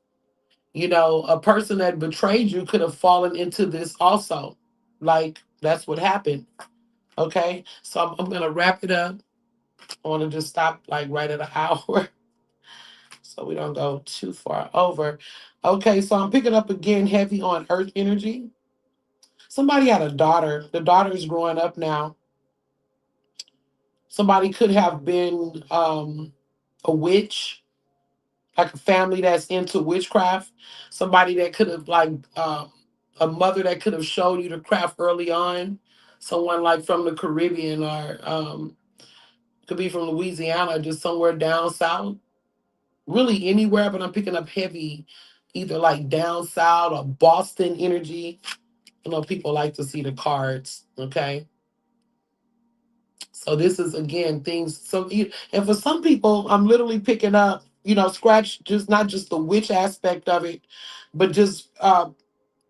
A person that betrayed you could have fallen into this also. Like, that's what happened. Okay, so I'm gonna wrap it up. I want to just stop like right at an hour so we don't go too far over. Okay, so I'm picking up again heavy on earth energy. Somebody had a daughter. The daughter is growing up now. Somebody could have been a witch, like a family that's into witchcraft. Somebody that could have, like, a mother that could have showed you the craft early on. Someone like from the Caribbean, or could be from Louisiana, just somewhere down south. Really anywhere, but I'm picking up heavy, either like down south or Boston energy. People like to see the cards. Okay. So this is again things. And for some people, I'm literally picking up, scratch, just not just the witch aspect of it, but just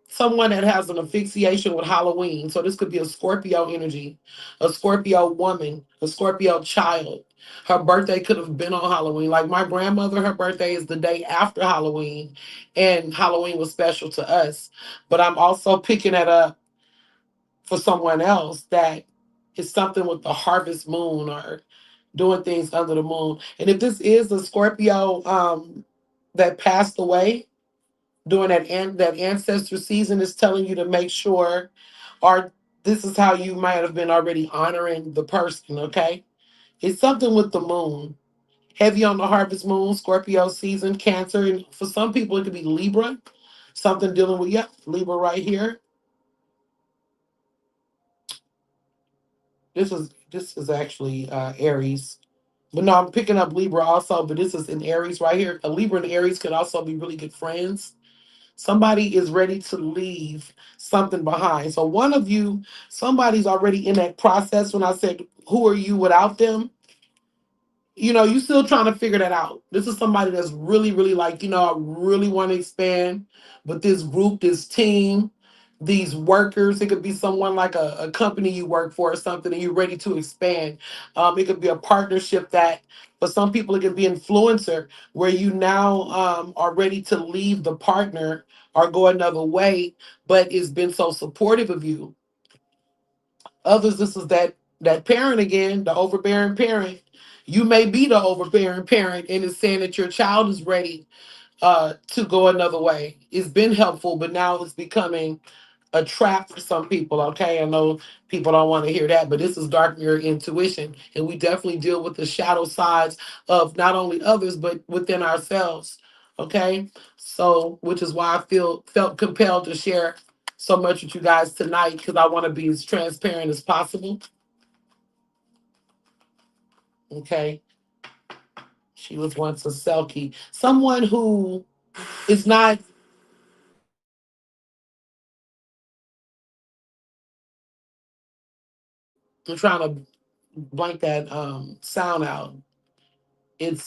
someone that has an asphyxiation with Halloween. So this could be a Scorpio energy, a Scorpio woman, a Scorpio child. Her birthday could have been on Halloween. Like my grandmother, her birthday is the day after Halloween, and Halloween was special to us. But I'm also picking it up for someone else that is something with the harvest moon, or doing things under the moon. And if this is a Scorpio that passed away during that ancestor season, is telling you to make sure, or this is how you might have been already honoring the person. Okay, it's something with the moon, heavy on the harvest moon, Scorpio season, Cancer, and for some people it could be Libra, something dealing with, yep, Libra right here. This is actually Aries. But no, I'm picking up Libra also, but this is in Aries right here. A Libra and Aries could also be really good friends. Somebody is ready to leave something behind. So one of you, somebody's already in that process. When I said, who are you without them? You still trying to figure that out. This is somebody that's really, really like, I really want to expand with this group, this team, these workers. It could be someone like a company you work for or something, and you're ready to expand. It could be a partnership that, for some people, it could be influencer, where you now are ready to leave the partner or go another way, but it's been so supportive of you. Others, this is that parent again, the overbearing parent. You may be the overbearing parent, and it's saying that your child is ready to go another way. It's been helpful, but now it's becoming a trap for some people. Okay, I know people don't want to hear that, but this is dark mirror intuition, and we definitely deal with the shadow sides of not only others but within ourselves. Okay, so which is why I felt compelled to share so much with you guys tonight, because I want to be as transparent as possible. Okay, she was once a Selkie, someone who is not. I'm trying to blank that sound out. It's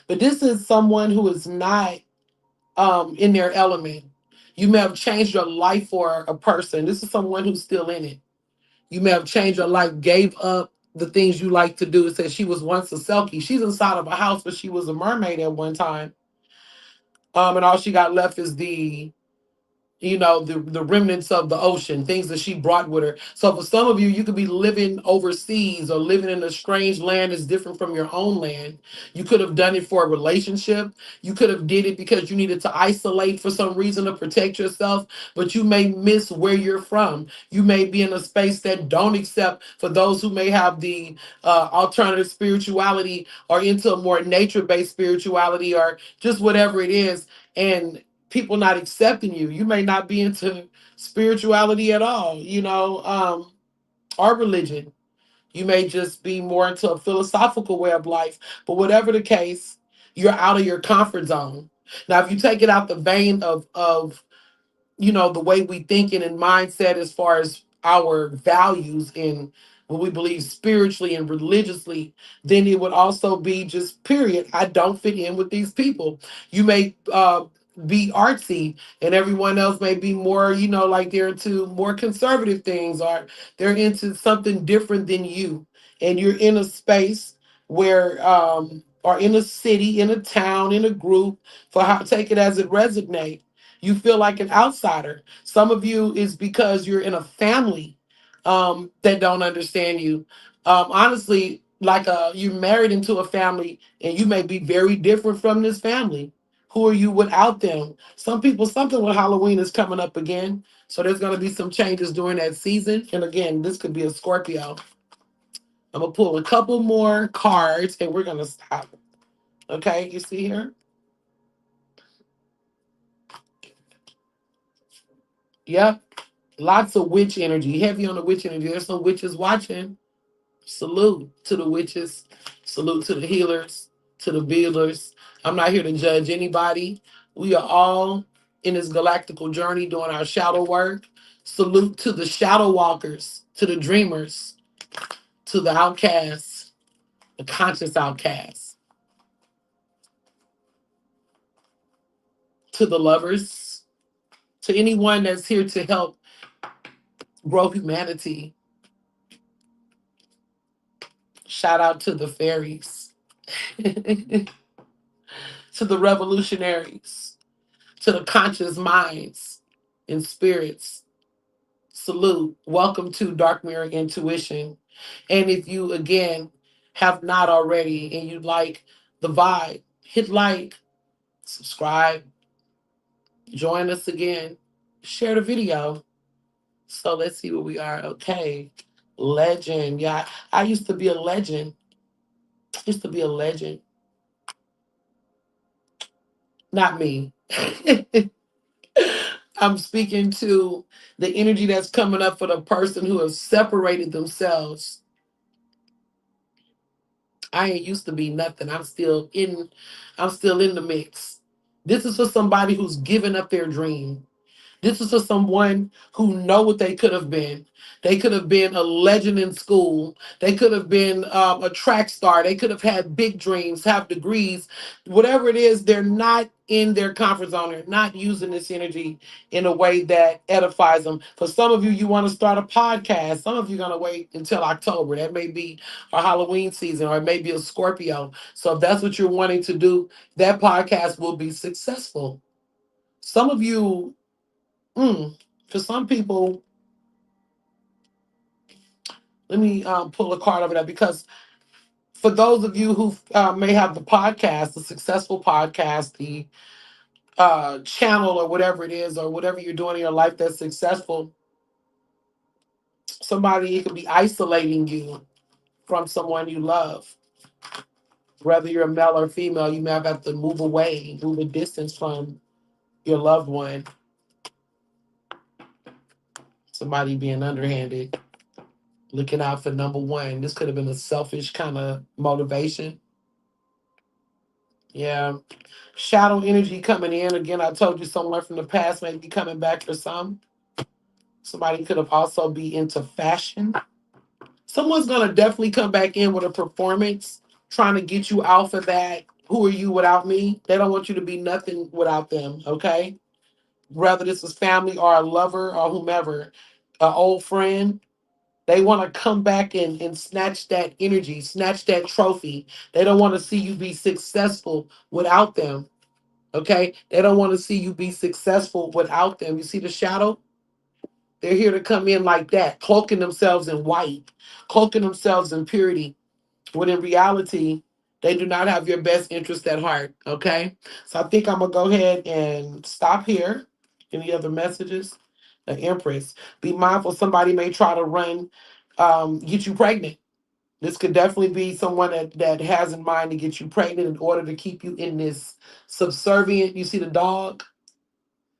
but this is someone who is not in their element. You may have changed your life for a person. This is someone who's still in it. You may have changed your life, gave up the things you like to do. It says she was once a Selkie. She's inside of a house, but she was a mermaid at one time. And all she got left is the remnants of the ocean, things that she brought with her. So for some of you, you could be living overseas or living in a strange land that's different from your own land. You could have done it for a relationship. You could have did it because you needed to isolate for some reason to protect yourself, but you may miss where you're from. You may be in a space that don't accept, for those who may have the alternative spirituality or into a more nature-based spirituality or just whatever it is. And people not accepting you. You may not be into spirituality at all, or religion. You may just be more into a philosophical way of life. But whatever the case, you're out of your comfort zone. Now, if you take it out the vein of the way we thinking and mindset as far as our values and what we believe spiritually and religiously, then it would also be just period. I don't fit in with these people. You may be artsy and everyone else may be more, like they're into more conservative things or they're into something different than you. And you're in a space where or in a city, in a town, in a group, for how take it as it resonates, you feel like an outsider. Some of you is because you're in a family that don't understand you. Honestly, like you're married into a family and you may be very different from this family. Who are you without them? Some people, something with Halloween is coming up again. So there's going to be some changes during that season. And again, this could be a Scorpio. I'm going to pull a couple more cards and we're going to stop. Okay, you see here? Yep. Lots of witch energy, heavy on the witch energy. There's some witches watching. Salute to the witches. Salute to the healers, to the builders. I'm not here to judge anybody. We are all in this galactical journey doing our shadow work. Salute to the shadow walkers, to the dreamers, to the outcasts, the conscious outcasts, to the lovers, to anyone that's here to help grow humanity. Shout out to the fairies, to the revolutionaries, to the conscious minds and spirits. Salute. Welcome to Dark Mirror Intuition. And if you, again, have not already and you like the vibe, hit like, subscribe, join us again, share the video. So let's see where we are. Okay. Legend. Yeah, I used to be a legend. Used to be a legend. Not me. I'm speaking to the energy that's coming up for the person who has separated themselves. I ain't used to be nothing. I'm still in the mix. This is for somebody who's given up their dream. This is for someone who know what they could have been. They could have been a legend in school. They could have been a track star. They could have had big dreams, have degrees. Whatever it is, they're not in their comfort zone. They're not using this energy in a way that edifies them. For some of you, you want to start a podcast. Some of you are going to wait until October. That may be a Halloween season or it may be a Scorpio. So if that's what you're wanting to do, that podcast will be successful. Some of you, for some people, let me pull a card over there because for those of you who may have the podcast, the successful podcast, the channel or whatever it is, or whatever you're doing in your life that's successful, somebody, it could be isolating you from someone you love. Whether you're a male or female, you may have to move away, move a distance from your loved one. Somebody being underhanded, looking out for number one. This could have been a selfish kind of motivation. Yeah. Shadow energy coming in. Again, I told you someone from the past may be coming back for some. Somebody could have also be into fashion. Someone's gonna definitely come back in with a performance, trying to get you off of that. Who are you without me? They don't want you to be nothing without them. Okay. Whether this is family or a lover or whomever, an old friend, they want to come back and snatch that energy, snatch that trophy. They don't want to see you be successful without them. Okay. They don't want to see you be successful without them. You see the shadow? They're here to come in like that, cloaking themselves in white, cloaking themselves in purity, when in reality, they do not have your best interest at heart. Okay. So I think I'm going to go ahead and stop here. Any other messages? The Empress. Be mindful, somebody may try to run, get you pregnant. This could definitely be someone that has in mind to get you pregnant in order to keep you in this subservient. You see the dog?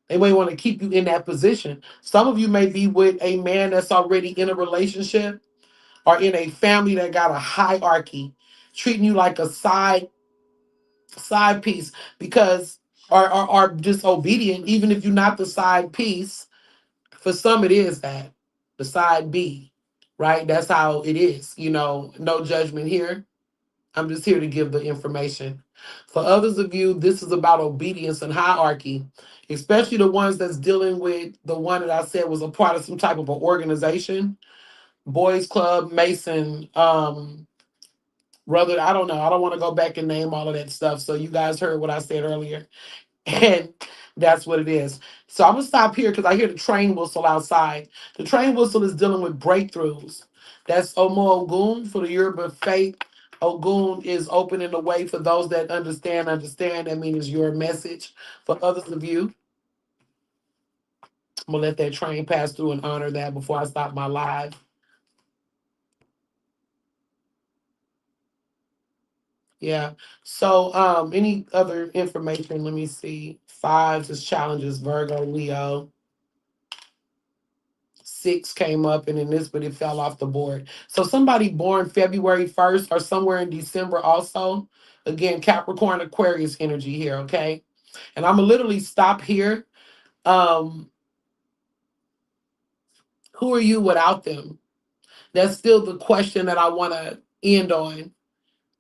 They may want to keep you in that position. Some of you may be with a man that's already in a relationship or in a family that got a hierarchy, treating you like a side piece because are disobedient, even if you're not the side piece. For some, it is that the side B, right? That's how it is. No judgment here. I'm just here to give the information. For others of you, this is about obedience and hierarchy, especially the ones that's dealing with the one that I said was a part of some type of an organization, boys club, Mason, brother. I don't know. I don't want to go back and name all of that stuff. So you guys heard what I said earlier. And that's what it is. So I'm gonna stop here because I hear the train whistle outside. The train whistle is dealing with breakthroughs. That's Omo Ogun for the Yoruba faith. Ogun is opening the way for those that understand. Understand that means your message. For others of you, I'm gonna let that train pass through and honor that before I stop my live. Yeah. So any other information? Let me see. Fives is challenges, Virgo, Leo. Six came up and then this, but it fell off the board. So somebody born February 1st or somewhere in December also. Again, Capricorn Aquarius energy here, okay? And I'm gonna literally stop here. Um, who are you without them? That's still the question that I want to end on.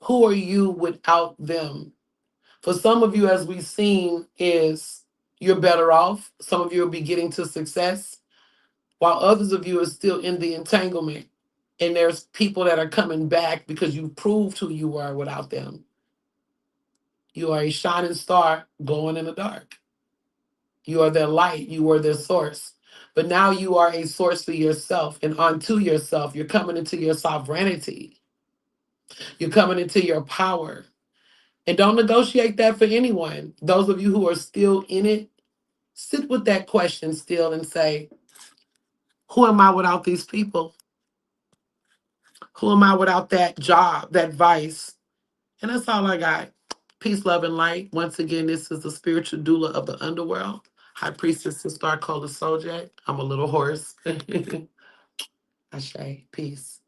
Who are you without them? For some of you, as we've seen, is you're better off. Some of you will be getting to success, while others of you are still in the entanglement. And there's people that are coming back because you proved who you were without them. You are a shining star glowing in the dark. You are their light. You were their source. But now you are a source for yourself and unto yourself. You're coming into your sovereignty. You're coming into your power. And don't negotiate that for anyone. Those of you who are still in it, sit with that question still and say, who am I without these people? Who am I without that job, that vice? And that's all I got. Peace, love, and light. Once again, this is the spiritual doula of the underworld. High Priestess Sister Cola Sojak. I'm a little hoarse. Ashe. Peace.